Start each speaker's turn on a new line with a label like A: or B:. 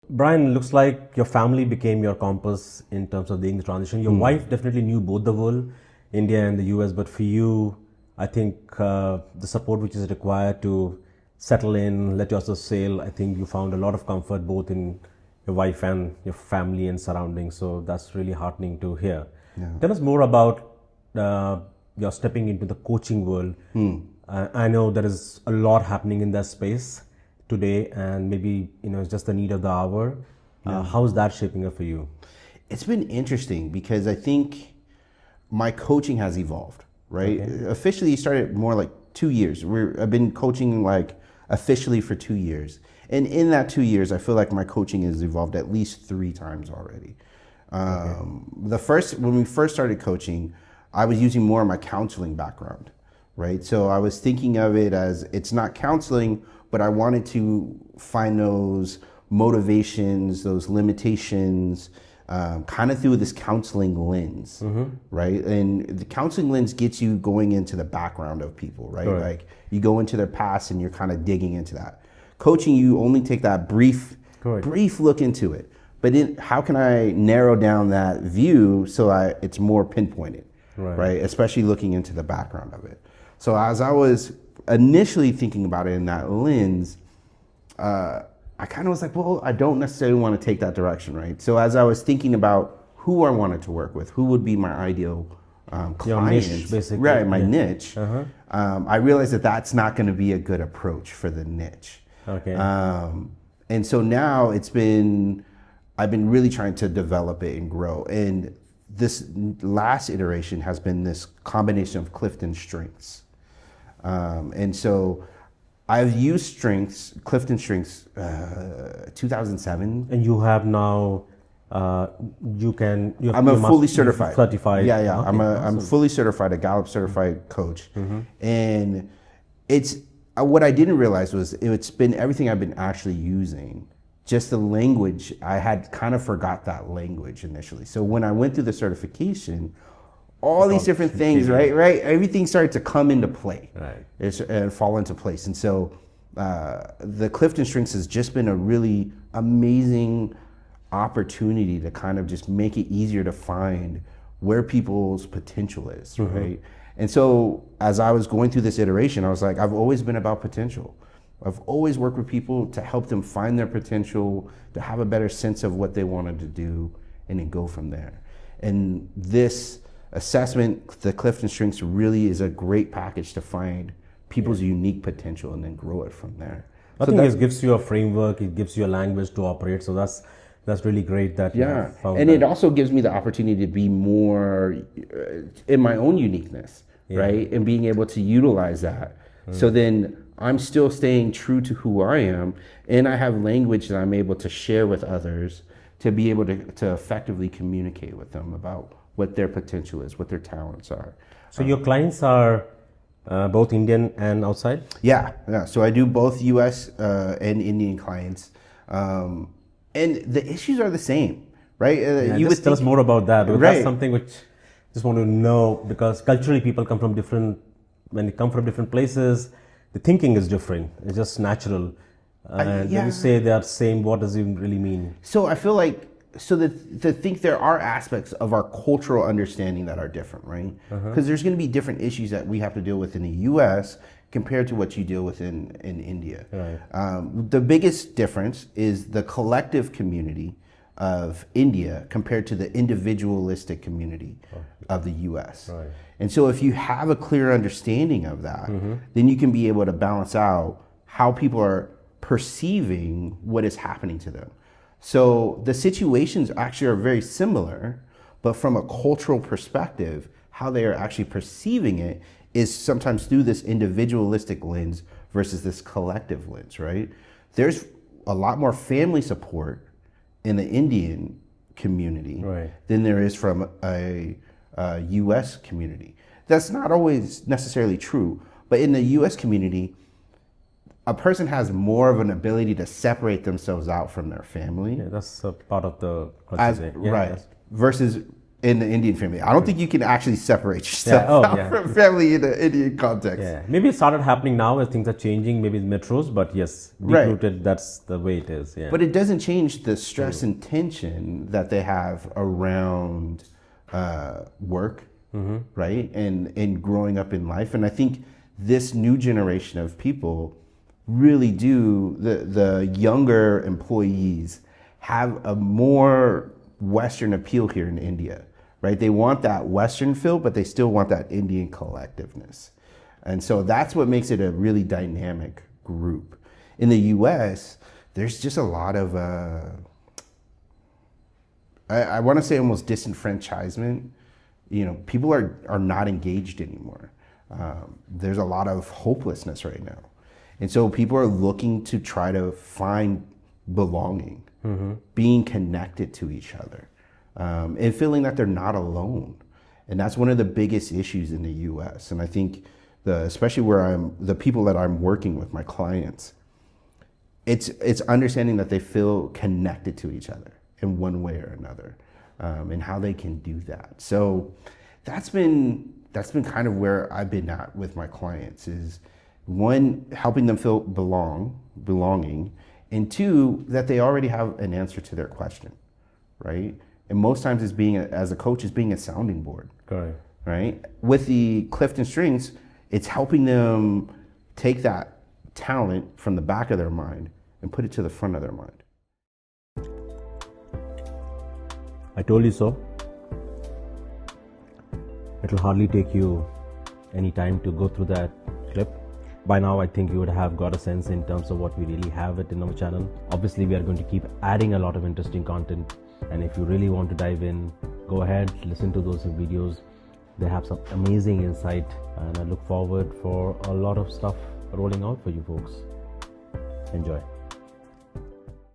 A: Brian, looks like your family became your compass in terms of the English transition. Your wife definitely knew both the world, India and the US, but for you, I think the support which is required to settle in, let yourself sail, I think you found a lot of comfort both in your wife and your family and surroundings. So that's really heartening to hear.
B: Yeah.
A: Tell us more about your stepping into the coaching world. I know there is a lot happening in that space today, and maybe it's just the need of the hour. How's that shaping up for you?
B: It's been interesting because I think my coaching has evolved, right?
A: Okay.
B: Officially started more like 2 years. I've been coaching like officially for 2 years. And in that 2 years, I feel like my coaching has evolved at least 3 times already. When we first started coaching, I was using more of my counseling background, right? So I was thinking of it as it's not counseling, but I wanted to find those motivations, those limitations, kind of through this counseling lens, right? And the counseling lens gets you going into the background of people, right?
A: Correct.
B: Like you go into their past and you're kind of digging into that. Coaching, you only take that brief look into it. But how can I narrow down that view so it's more pinpointed, right? Especially looking into the background of it. So as I was initially thinking about it in that lens, I kind of was like, well, I don't necessarily want to take that direction, right? So as I was thinking about who I wanted to work with, who would be my ideal clients,
A: Your niche, basically.
B: right? My niche. I realized that that's not going to be a good approach for the niche.
A: Okay.
B: And so now I've been really trying to develop it and grow. And this last iteration has been this combination of Clifton strengths. And so I've used Clifton strengths, 2007.
A: And you have now,
B: I'm a fully certified.
A: Certified.
B: Yeah, yeah.
A: Okay,
B: I'm fully certified, a Gallup certified coach. And it's what I didn't realize was it's been everything I've been actually using. Just the language, I had kind of forgot that language initially. So when I went through the certification, all these different things, right? Everything started to come into play, and fall into place. And so the Clifton Strengths has just been a really amazing opportunity to kind of just make it easier to find where people's potential is, right? And so as I was going through this iteration, I was like, I've always been about potential. I've always worked with people to help them find their potential, to have a better sense of what they wanted to do, and then go from there. And this assessment, the Clifton Strengths, really is a great package to find people's unique potential and then grow it from there.
A: I think it gives you a framework, it gives you a language to operate. So that's really great that you have found
B: and
A: that.
B: it also gives me the opportunity to be more in my own uniqueness, right? And being able to utilize that. So then I'm still staying true to who I am, and I have language that I'm able to share with others to be able to effectively communicate with them about what their potential is, what their talents are.
A: So your clients are both Indian and outside?
B: Yeah. So I do both U.S. And Indian clients, and the issues are the same, right?
A: You would tell us more about that. Because
B: Right.
A: That's something which I just want to know, because culturally people come from when they come from different places, the thinking is different. It's just natural. And when you say they are same, what does it really mean?
B: So I feel like to think there are aspects of our cultural understanding that are different, right? Because there's going to be different issues that we have to deal with in the U.S. compared to what you deal with in India.
A: Right.
B: The biggest difference is the collective community of India compared to the individualistic community of the U.S.
A: Right.
B: And so if you have a clear understanding of that, then you can be able to balance out how people are perceiving what is happening to them. So the situations actually are very similar, but from a cultural perspective, how they are actually perceiving it is sometimes through this individualistic lens versus this collective lens, right? There's a lot more family support in the Indian community than there is from a U.S. community. That's not always necessarily true, but in the U.S. community, a person has more of an ability to separate themselves out from their family.
A: Yeah, that's a part of the
B: Versus in the Indian family. I don't think you can actually separate yourself from family in the Indian context.
A: Yeah, maybe it started happening now as things are changing, maybe metros, but yes, deep-rooted, that's the way it is. Yeah.
B: But it doesn't change the stress and tension that they have around work, right? And growing up in life. And I think this new generation of people really do, the younger employees have a more Western appeal here in India, right? They want that Western feel, but they still want that Indian collectiveness. And so that's what makes it a really dynamic group. In the US, there's just a lot of, I want to say almost disenfranchisement. You know, people are not engaged anymore. There's a lot of hopelessness right now. And so people are looking to try to find belonging, being connected to each other, and feeling that they're not alone. And that's one of the biggest issues in the US. And I think especially the people that I'm working with, my clients, it's understanding that they feel connected to each other in one way or another, and how they can do that. So that's been kind of where I've been at with my clients, is one, helping them feel belonging, and two, that they already have an answer to their question, right? And most times as a coach, is being a sounding board.
A: Correct.
B: Right? With the Clifton Strings, it's helping them take that talent from the back of their mind and put it to the front of their mind.
A: I told you so. It'll hardly take you any time to go through that clip. By now, I think you would have got a sense in terms of what we really have it in our channel. Obviously, we are going to keep adding a lot of interesting content. And if you really want to dive in, go ahead, listen to those videos. They have some amazing insight, and I look forward for a lot of stuff rolling out for you folks. Enjoy.